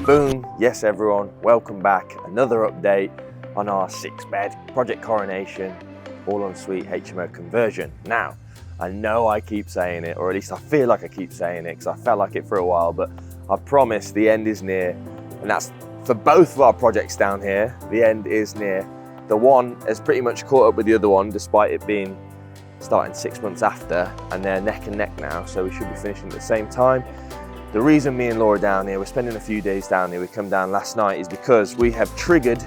Boom, yes everyone, welcome back. Another update on our 6-bed Project Coronation all-en-suite HMO conversion. Now, I know I keep saying it, or at least I feel like I keep saying it because I felt like it for a while, but I promise the end is near, and that's for both of our projects down here. The end is near. The one has pretty much caught up with the other one despite it being starting 6 months after, and they're neck and neck now, so we should be finishing at the same time. The reason me and Laura down here, we're spending a few days down here, we come down last night, is because we have triggered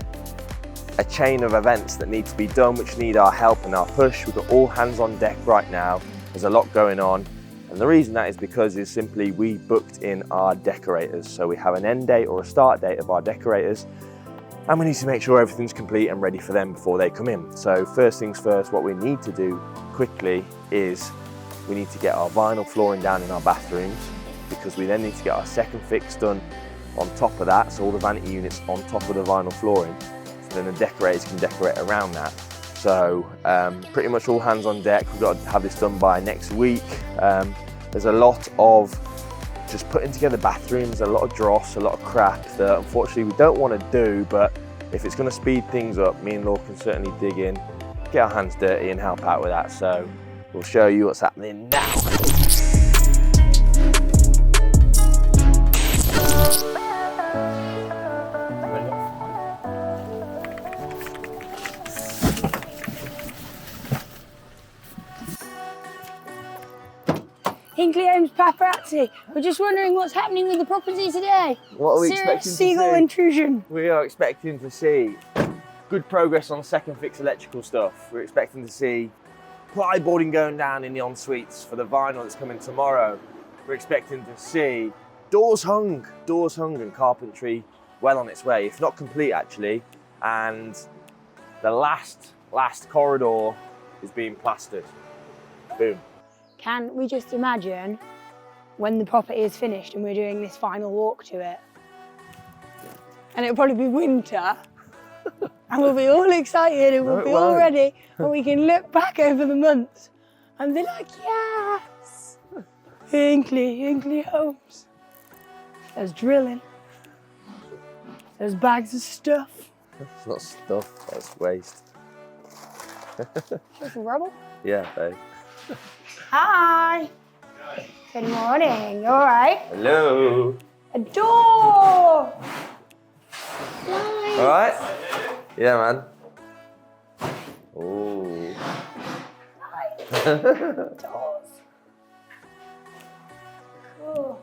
a chain of events that need to be done, which need our help and our push. We've got all hands on deck right now. There's a lot going on. And the reason that is because is simply we booked in our decorators. So we have an end date or a start date of our decorators, and we need to make sure everything's complete and ready for them before they come in. So first things first, what we need to do quickly is we need to get our vinyl flooring down in our bathrooms, because we then need to get our second fix done on top of that, so all the vanity units on top of the vinyl flooring, so then the decorators can decorate around that. So pretty much all hands on deck. We've got to have this done by next week. There's a lot of just putting together bathrooms, a lot of dross, a lot of crap that unfortunately we don't want to do, but if it's going to speed things up, me and Laura can certainly dig in, get our hands dirty and help out with that. So we'll show you what's happening now. Hinkley Homes paparazzi. We're just wondering what's happening with the property today. What are we Serious expecting to seagull see? intrusion. We are expecting to see good progress on second fix electrical stuff. We're expecting to see plyboarding going down in the en-suites for the vinyl that's coming tomorrow. We're expecting to see doors hung and carpentry well on its way, if not complete actually. And the last corridor is being plastered. Boom. Can we just imagine when the property is finished and we're doing this final walk to it? And it'll probably be winter and we'll be all excited and we'll be all ready, and we can look back over the months and be like, yes, Hinkley Homes. There's drilling, there's bags of stuff. It's not stuff, that's waste. Just rubble. Yeah, babe. Hi. Good morning. You all right? Hello. A door. Nice. All right? Yeah, man. Oh. Doors. Cool.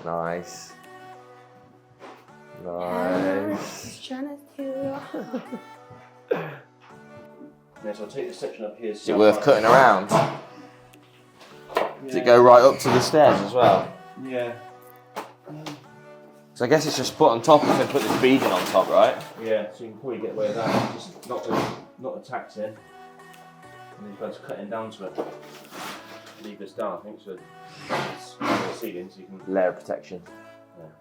Nice. Nice. Just trying to do. Yes, I'll take this section up here. Is it worth cutting around? Does it go right up to the stairs as well? Yeah. So I guess it's just put on top and then put this beading on top, right? Yeah, so you can probably get away with that. Just not the tacks in. And then you've got to cut in down to it. Leave this down, I think, so it's on the ceiling so you can... Layer of protection. Yeah.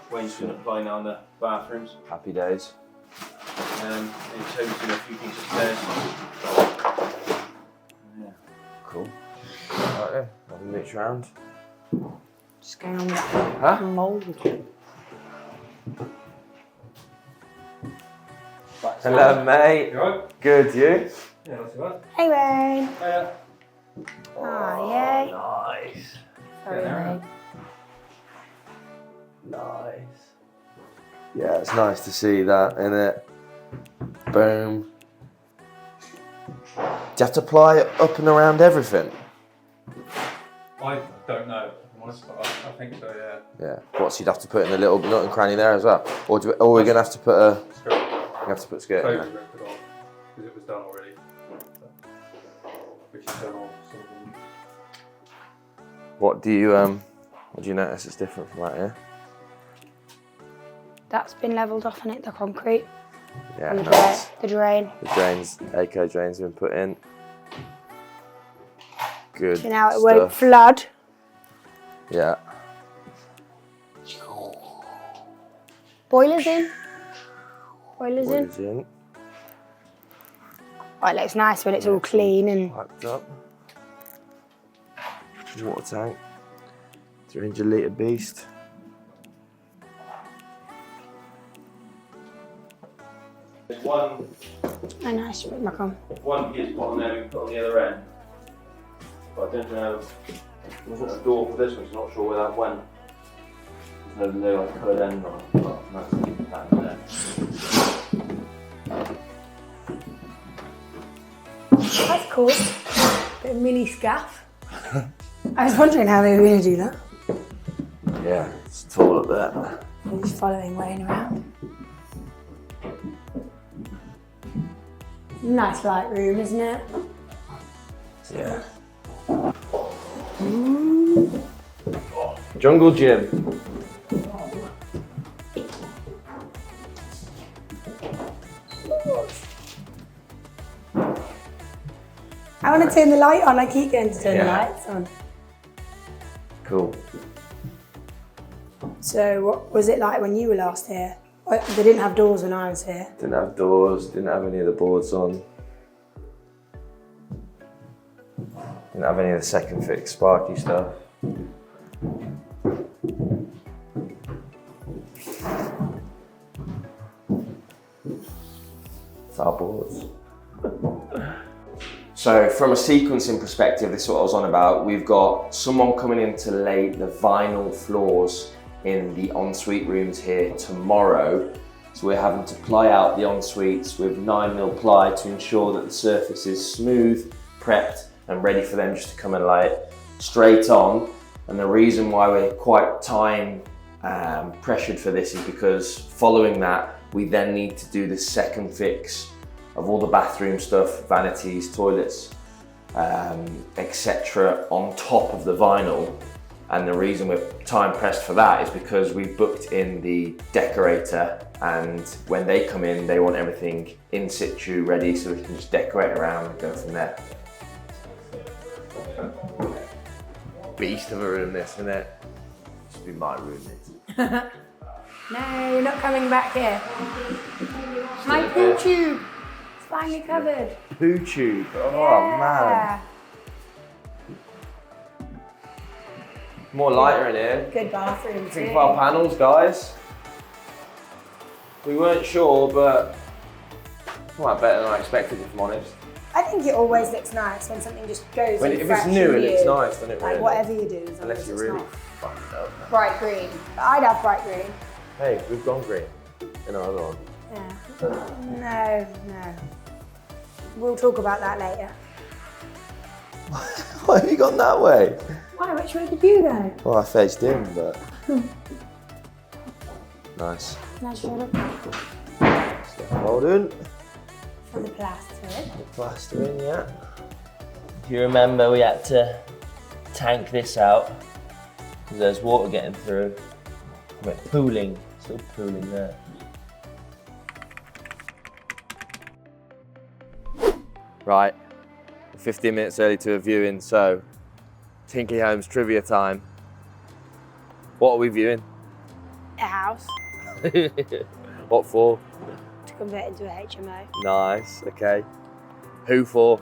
Wainscot apply now on the bathrooms. Happy days. And Toby's doing a few things upstairs. Yeah. Cool. Right then, have a mix round. Just going on with that Huh? mould. Hello, mate. You alright? Good, you? Yeah, not too bad. Hey, Wayne. Hiya. Oh, yay. Nice. Sorry, mate. Nice. Yeah, it's nice to see that, innit? Boom. Do you have to ply it up and around everything? I don't know, if I'm honest, but I think so, yeah. Yeah. What, so you'd have to put in a little nook and cranny there as well? Or we're going to have to put a... Skirt. You have to put skirt in Totally there. ripped it off, because it was done already. Which is done on some of them. What do you notice is different from that here? That's been levelled off in it, the concrete. Yeah, And nice. the drain. The drains, eco drains have been put in. Good So now it stuff. won't flood. Yeah. Boilers in. Boilers in. Boilers in. Oh, it looks nice when it's all clean and... Piped up. Water tank. 300-litre beast. There's one Oh, nice. Put it back on. gear's put on there, we can put on the other end. But I don't know, there wasn't a door for this one, so I'm not sure where that went. There's no like coloured end on it, but that's that in there. That's cool. Bit of mini scaff. I was wondering how they were going to do that. Yeah, it's tall up there. I'm just following Wayne around. Nice light room, isn't it? Yeah. Jungle gym. I want to turn the light on. I keep going to turn the Yeah. lights on. Cool. So what was it like when you were last here? They didn't have doors when I was here. Didn't have doors, didn't have any of the boards on. Didn't have any of the second fix sparky stuff. It's our boards. So from a sequencing perspective, this is what I was on about. We've got someone coming in to lay the vinyl floors in the ensuite rooms here tomorrow. So we're having to ply out the ensuites with 9mm ply to ensure that the surface is smooth, prepped and ready for them just to come and lay it straight on. And the reason why we're quite time pressured for this is because following that, we then need to do the second fix of all the bathroom stuff, vanities, toilets, etc. on top of the vinyl. And the reason we're time pressed for that is because we've booked in the decorator, and when they come in, they want everything in situ ready so we can just decorate around and go from there. Beast of a room this, isn't it? This will be my room this. No, you're not coming back here. My poo tube. It's finally covered. Poo tube, oh Yeah. man. More lighter in here. Good bathroom Think too. of our panels, guys. We weren't sure, but come out better than I expected, if I'm honest. I think it always looks nice when something just goes When, in if fresh it's new, and it looks new. nice, doesn't it? Like Really? whatever you do, as long Unless as you it's really not fuck it up. bright green. But I'd have bright green. Hey, we've gone green in our other one. Yeah. No. We'll talk about that later. Why have you gone that way? Why? Which way did you go? Well, I faced him, but nice. Now shut up. Hold on. For the plaster. Plaster in, yeah. If you remember, we had to tank this out because there's water getting through. We're pooling, still pooling there. Right, 15 minutes early to a viewing, so Tinky Homes trivia time. What are we viewing? A house What for? to convert into a HMO. Nice, okay. Who for?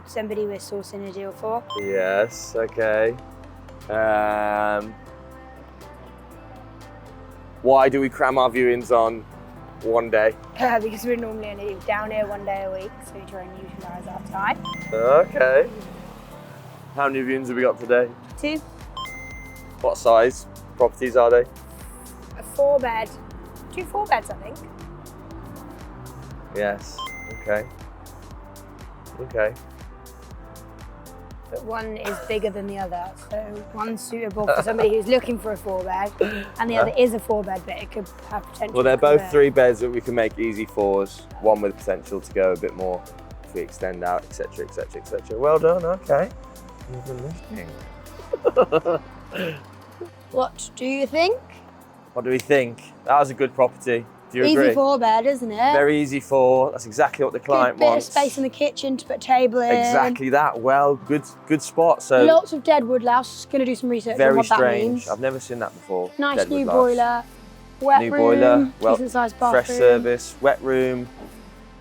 Somebody we're sourcing a deal for. Yes, okay. Why do we cram our viewings on one day? Because we're normally only down here one day a week, so we try and utilise our time. Okay. How many viewings have we got today? 2, What size properties are they? a 4-bed, 2 4-beds, I think. Yes, okay. Okay. But one is bigger than the other, so one's suitable for somebody who's looking for a 4-bed, and the other is a 4-bed, but it could have potential. Well, they're to both convert. 3 beds that we can make easy 4s, one with potential to go a bit more if we extend out, etc, etc, etc. Well done, okay. You've been listening. What do you think? What do we think? That was a good property. Do you Easy agree? 4-bed, isn't it? Very easy 4. That's exactly what the client Good bit wants. of space in the kitchen to put a table in. Exactly that. Well, good spot. So Lots of deadwood louse. Going to do some research on very what that strange. means. I've never seen that before. Nice Deadwood new louse. boiler, wet New room, boiler, well, decent sized bathroom. fresh service, wet room.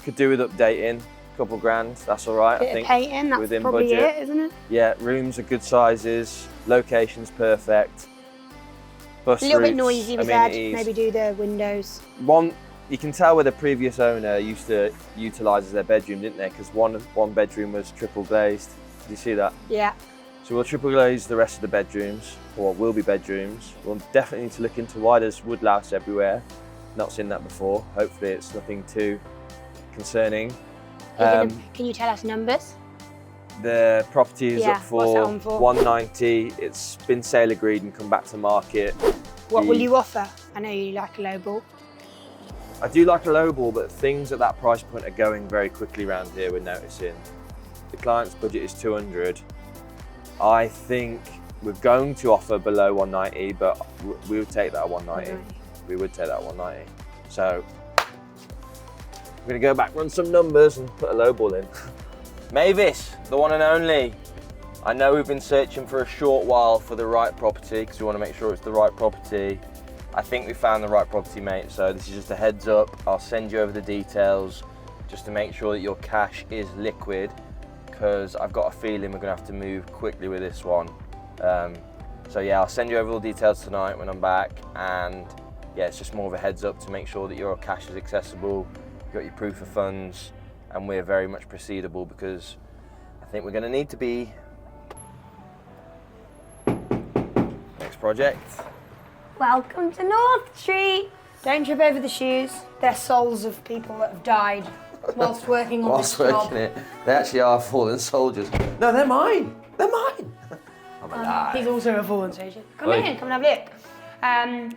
Could do with updating. Couple grand. That's all right. Bit I think. of painting. That's within probably budget. it, isn't it? Yeah, rooms are good sizes. Location's perfect. Bus A little bit routes, noisy, we said. amenities. Maybe do the windows. You can tell where the previous owner used to utilise as their bedroom, didn't they? Because one bedroom was triple glazed. Did you see that? Yeah. So we'll triple glaze the rest of the bedrooms, or will be bedrooms. We'll definitely need to look into why there's wood louse everywhere. Not seen that before. Hopefully it's nothing too concerning. Can you tell us numbers? The property is up what's that for on for? 190. It's been sale agreed and come back to market. What will you offer? I know you like a low ball. I do like a low ball, but things at that price point are going very quickly around here, we're noticing. The client's budget is 200. I think we're going to offer below 190, but we would take that at 190. We would take that at 190. So we're gonna go back, run some numbers and put a low ball in. Mavis, the one and only. I know we've been searching for a short while for the right property because we want to make sure it's the right property. I think we found the right property, mate. So this is just a heads up. I'll send you over the details just to make sure that your cash is liquid, because I've got a feeling we're gonna have to move quickly with this one. So yeah, I'll send you over all the details tonight when I'm back. And yeah, it's just more of a heads up to make sure that your cash is accessible, you've got your proof of funds, and we're very much proceedable, because I think we're gonna need to be. Next project. Welcome to North Street. Don't trip over the shoes. They're souls of people that have died whilst working on this job. It, they actually are fallen soldiers. No, they're mine. They're mine. I'm alive. He's also a fallen soldier. Come Oi. in, come and have a look.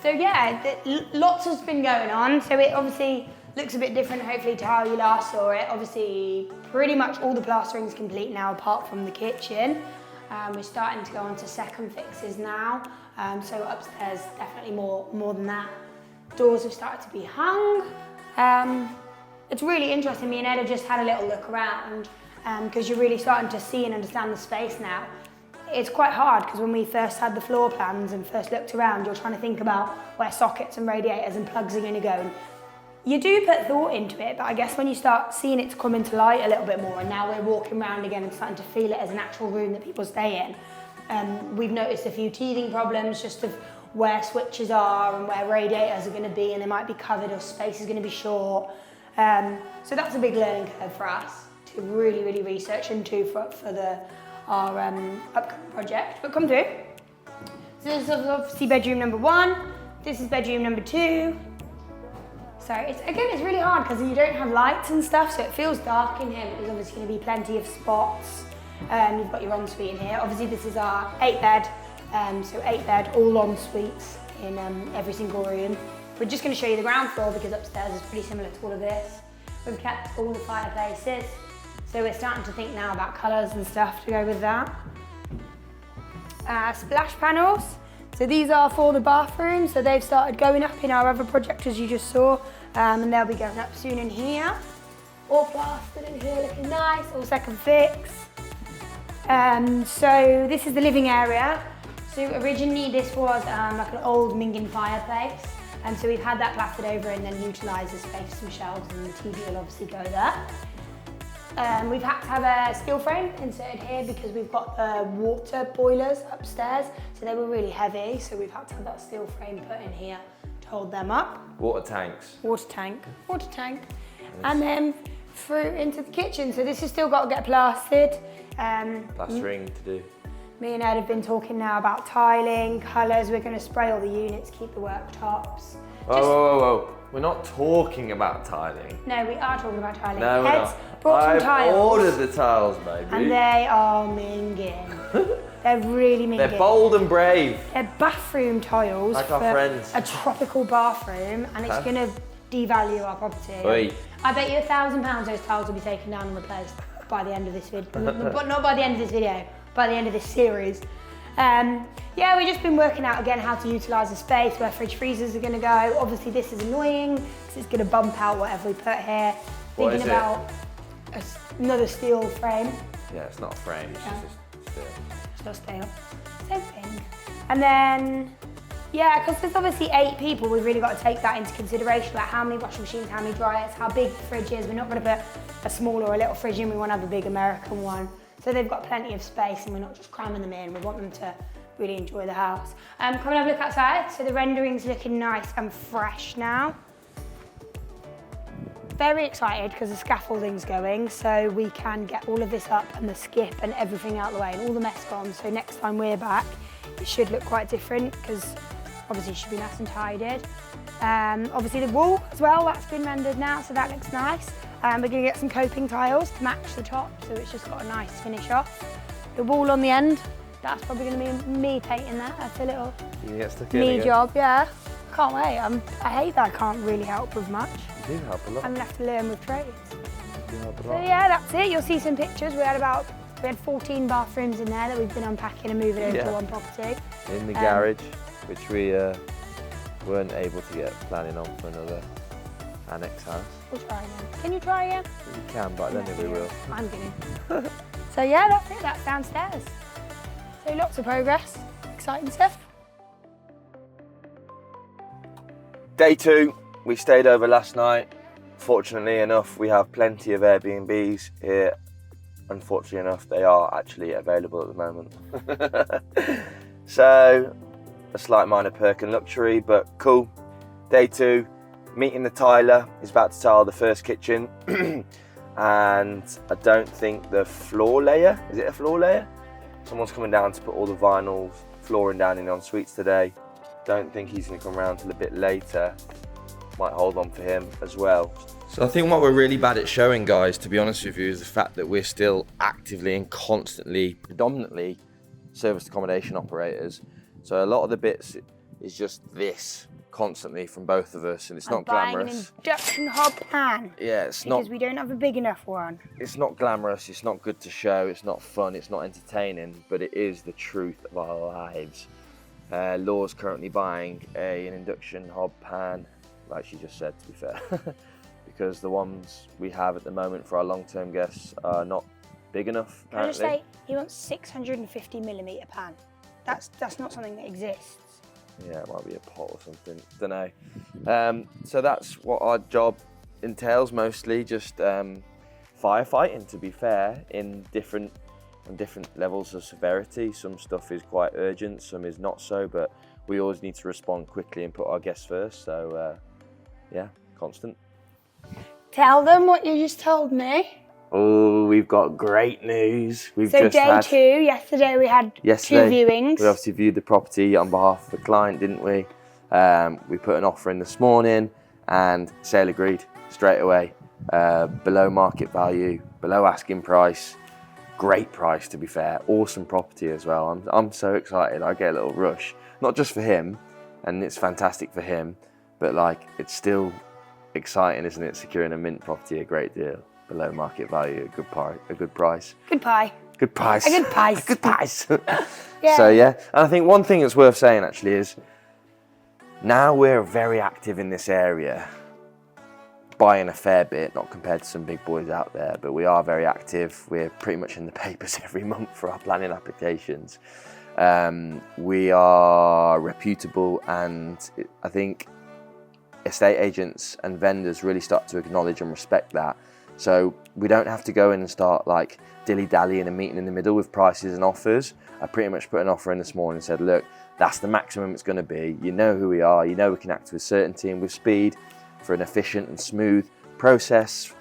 So yeah, lots has been going on. So it obviously looks a bit different, hopefully, to how you last saw it. Obviously, pretty much all the plastering's complete now, apart from the kitchen. We're starting to go on to second fixes now. So upstairs, definitely more than that. Doors have started to be hung. It's really interesting. Me and Ed have just had a little look around because you're really starting to see and understand the space now. It's quite hard because when we first had the floor plans and first looked around, you're trying to think about where sockets and radiators and plugs are going to go. And you do put thought into it, but I guess when you start seeing it come into light a little bit more, and now we're walking around again and starting to feel it as an actual room that people stay in, we've noticed a few teething problems just of where switches are and where radiators are going to be, and they might be covered or space is going to be short. So that's a big learning curve for us to really research into for our upcoming project. But come through. So this is obviously bedroom number 1. This is bedroom number 2. So it's really hard because you don't have lights and stuff, so it feels dark in here, but there's obviously going to be plenty of spots. You've got your ensuite in here. Obviously this is our 8 bed, so 8 bed, all ensuites in every single room. We're just going to show you the ground floor because upstairs is pretty similar to all of this. We've kept all the fireplaces, so we're starting to think now about colours and stuff to go with that. Splash panels. So these are for the bathrooms, so they've started going up in our other project as you just saw, and they'll be going up soon in here. All plastered in here, looking nice, all second fix. So this is the living area. So originally this was like an old Mingin fireplace, and so we've had that plastered over and then utilised the space for some shelves, and the TV will obviously go there. We've had to have a steel frame inserted here because we've got the water boilers upstairs, so they were really heavy, so we've had to have that steel frame put in here to hold them up. Water tanks. Water tank. Yes. And then through into the kitchen, so this has still got to get plastered. Plastering to do. Me and Ed have been talking now about tiling, colours. We're going to spray all the units, keep the worktops. Whoa. We're not talking about tiling. No, we are talking about tiling. No, we're Ed's not. brought some I've tiles. ordered the tiles, baby. And they are minging. They're really minging. They're bold and brave. They're bathroom tiles Like for our friends. a tropical bathroom, and it's going to devalue our property. Oi. I bet you £1,000 those tiles will be taken down and replaced by the end of this video. But not by the end of this video, by the end of this series. Yeah, we've just been working out again how to utilise the space, where fridge freezers are going to go. Obviously this is annoying because it's going to bump out whatever we put here. What Thinking is it? about another steel frame. Yeah, it's not a frame, it's just a steel. It's not steel. Same thing. And then, yeah, because there's obviously 8 people, we've really got to take that into consideration, like how many washing machines, how many dryers, how big the fridge is. We're not going to put a small or a little fridge in, we want to have a big American one. So they've got plenty of space and we're not just cramming them in. We want them to really enjoy the house. Come and have a look outside. So the rendering's looking nice and fresh now. Very excited because the scaffolding's going, so we can get all of this up and the skip and everything out of the way and all the mess gone. So next time we're back, it should look quite different because obviously it should be nice and tidied. Obviously the wall as well, that's been rendered now, so that looks nice. We're going to get some coping tiles to match the top, so it's just got a nice finish off. The wall on the end, that's probably going to be me painting that. That's a little me job, yeah. Can't wait. I hate that I can't really help with much. You do help a lot. I'm going to have to learn with trades. You help a So lot. yeah, that's it. You'll see some pictures. We had 14 bathrooms in there that we've been unpacking and moving over to one property. In the garage, which we weren't able to get planning on for another annex house. We'll try again. Can you try again? You can, but I don't think we will. I'm going to. So yeah, that's it. That's downstairs. So lots of progress. Exciting stuff. Day 2, we stayed over last night. Fortunately enough, we have plenty of Airbnbs here. Unfortunately enough, they are actually available at the moment. So, a slight minor perk and luxury, but cool. Day 2, meeting the tiler. He's about to tile the first kitchen. And I don't think the floor layer, is it a floor layer? Someone's coming down to put all the vinyl flooring down in ensuites today. Don't think he's going to come around till a bit later. Might hold on for him as well. So I think what we're really bad at showing, guys, to be honest with you, is the fact that we're still actively and constantly, predominantly, serviced accommodation operators. So a lot of the bits is just this constantly from both of us, and it's not buying glamorous. an induction hob pan. Yeah, it's not. Because we don't have a big enough one. It's not glamorous. It's not good to show. It's not fun. It's not entertaining. But it is the truth of our lives. Laura's currently buying an induction hob pan, like she just said, to be fair, because the ones we have at the moment for our long-term guests are not big enough. Can I just say, he wants 650mm pan. That's not something that exists. Yeah, it might be a pot or something. Don't know. So that's what our job entails mostly, just firefighting. To be fair, on different levels of severity. Some stuff is quite urgent, some is not so, but we always need to respond quickly and put our guests first. So yeah, constant. Tell them what you just told me. Oh, we've got great news. So day 2, yesterday we had 2 viewings. We obviously viewed the property on behalf of the client, didn't we? We put an offer in this morning and sale agreed straight away. Below market value, below asking price. Great price, to be fair. Awesome property as well. I'm so excited. I get a little rush. Not just for him, and it's fantastic for him, but like it's still exciting, isn't it? Securing a mint property, a great deal. Below market value, a good price. Good pie. Good price. A good price. A good price. Yeah. So yeah, and I think one thing that's worth saying actually is now we're very active in this area, buying a fair bit, not compared to some big boys out there, but we are very active. We're pretty much in the papers every month for our planning applications. We are reputable, and I think estate agents and vendors really start to acknowledge and respect that. So we don't have to go in and start like dilly-dallying and meeting in the middle with prices and offers. I pretty much put an offer in this morning and said, look, that's the maximum it's going to be. You know who we are. You know we can act with certainty and with speed for an efficient and smooth process.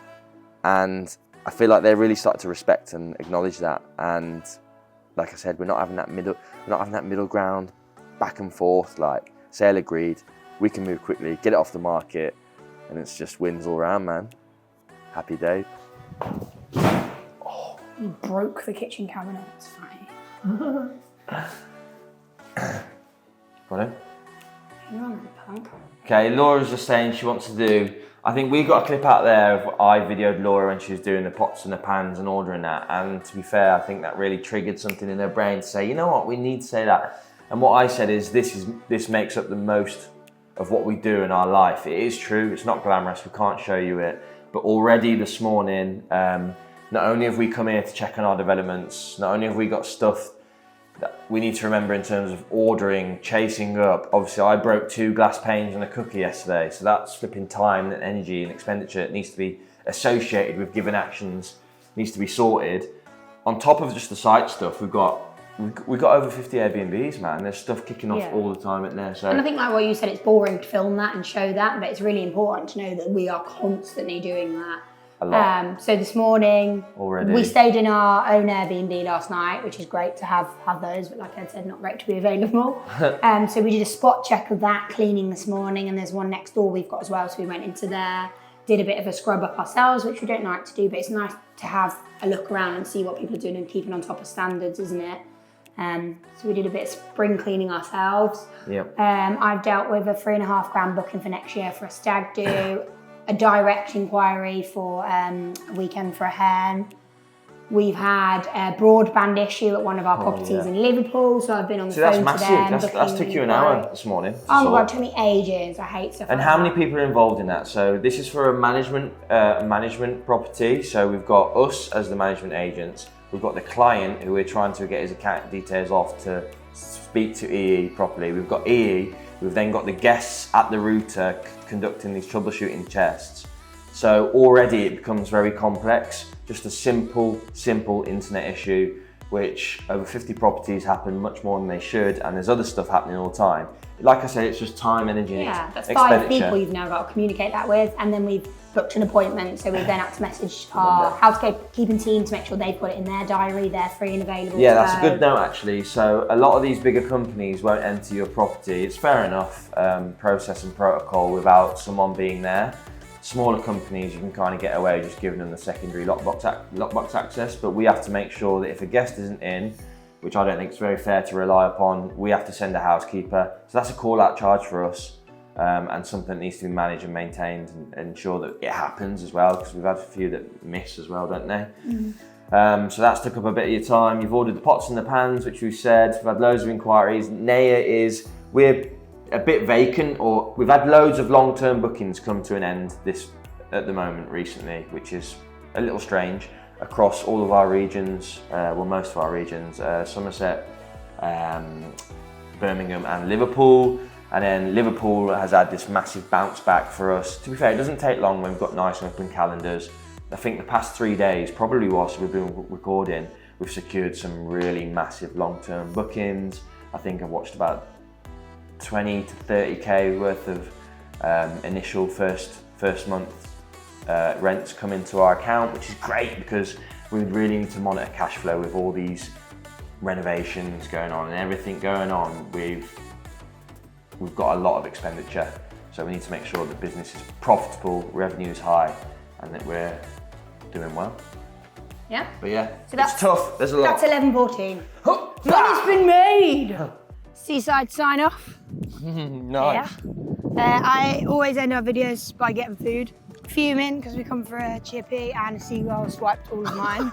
And I feel like they really start to respect and acknowledge that. And like I said, we're not having that middle ground, back and forth, like sale agreed. We can move quickly, get it off the market, and it's just wins all around, man. Happy day. Oh, you broke the kitchen cabinet. It's fine. Got it? You're on that punk. Okay, Laura's just saying she wants to do, I think we got a clip out there of I videoed Laura when she was doing the pots and the pans and ordering that, and to be fair, I think that really triggered something in her brain to say, you know what, we need to say that. And what I said is this makes up the most of what we do in our life. It is true, it's not glamorous, we can't show you it, but already this morning, not only have we come here to check on our developments, not only have we got stuff that we need to remember in terms of ordering, chasing up. Obviously, I broke 2 glass panes and a cooker yesterday, so that's flipping time and energy and expenditure that needs to be associated with given actions, needs to be sorted. on top of just the site stuff, we've got over 50 Airbnbs, man. There's stuff kicking off all the time in there. So, and I think like what you said, it's boring to film that and show that, but it's really important to know that we are constantly doing that. a lot So this morning, already. we stayed in our own Airbnb last night, which is great to have those, but like I said, not great to be available. So we did a spot check of that, cleaning this morning, and there's one next door we've got as well, so we went into there, did a bit of a scrub up ourselves, which we don't like to do, but it's nice to have a look around and see what people are doing and keeping on top of standards, isn't it? So we did a bit of spring cleaning ourselves. Yep. I've dealt with a £3.5 booking for next year for a stag do, a direct inquiry for a weekend for a hen. We've had a broadband issue at one of our properties in Liverpool, so I've been on the phone to them. That's took you an hour this morning. Oh my God, it took me ages. I hate stuff And like how that. many people are involved in that? So this is for a management property. So we've got us as the management agents. We've got the client who we're trying to get his account details off to speak to EE properly. We've got EE. We've then got the guests at the router conducting these troubleshooting tests. So already it becomes very complex. Just a simple internet issue, which over 50 properties happen much more than they should, and there's other stuff happening all the time. Like I said, it's just time, energy, and that's expenditure. 5 people you've now got to communicate that with, and then we've booked an appointment, so we've then had to message our housekeeping team to make sure they've got it in their diary, they're free and available. Yeah, that's a good note actually. So a lot of these bigger companies won't enter your property. It's fair enough, process and protocol without someone being there. Smaller companies, you can kind of get away just giving them the secondary lockbox access, but we have to make sure that if a guest isn't in, which I don't think is very fair to rely upon, we have to send a housekeeper. So that's a call-out charge for us, and something that needs to be managed and maintained and ensure that it happens as well, because we've had a few that miss as well, don't they? So that's took up a bit of your time. You've ordered the pots and the pans, which we've said. We've had loads of inquiries. We're a bit vacant, or we've had loads of long-term bookings come to an end at the moment recently, which is a little strange across all of our regions, well, most of our regions, Somerset, Birmingham and Liverpool. And then Liverpool has had this massive bounce back for us. To be fair, it doesn't take long when we've got nice open calendars. I think the past 3 days, probably whilst we've been recording, we've secured some really massive long-term bookings. I think I've watched about 20 to 30k worth of initial first month rents come into our account, which is great because we really need to monitor cash flow with all these renovations going on and everything going on. We've got a lot of expenditure, so we need to make sure the business is profitable, revenue is high, and that we're doing well. Yeah. But yeah, So it's tough. There's a lot. That's 11:14. Money's been made. Seaside sign off. Nice. Yeah. I always end our videos by getting food. Fuming because we come for a chippy and a seagull swiped all of mine.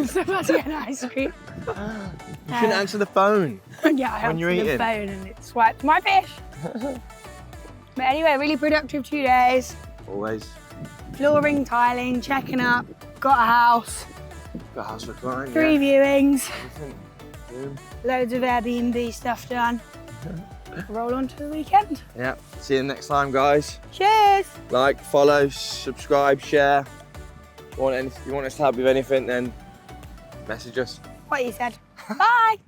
So that's getting ice cream. You couldn't answer the phone. Yeah, I when you're answered the eating. phone and it swiped my fish. But anyway, really productive 2 days. Always. Flooring, tiling, checking up, got a house, Got a house for client. 3 viewings, Boom. loads of Airbnb stuff done. Roll on to the weekend. Yeah. See you next time, guys. Cheers! Like, follow, subscribe, share. If you want us to help you with anything, then message us. What you said. Bye!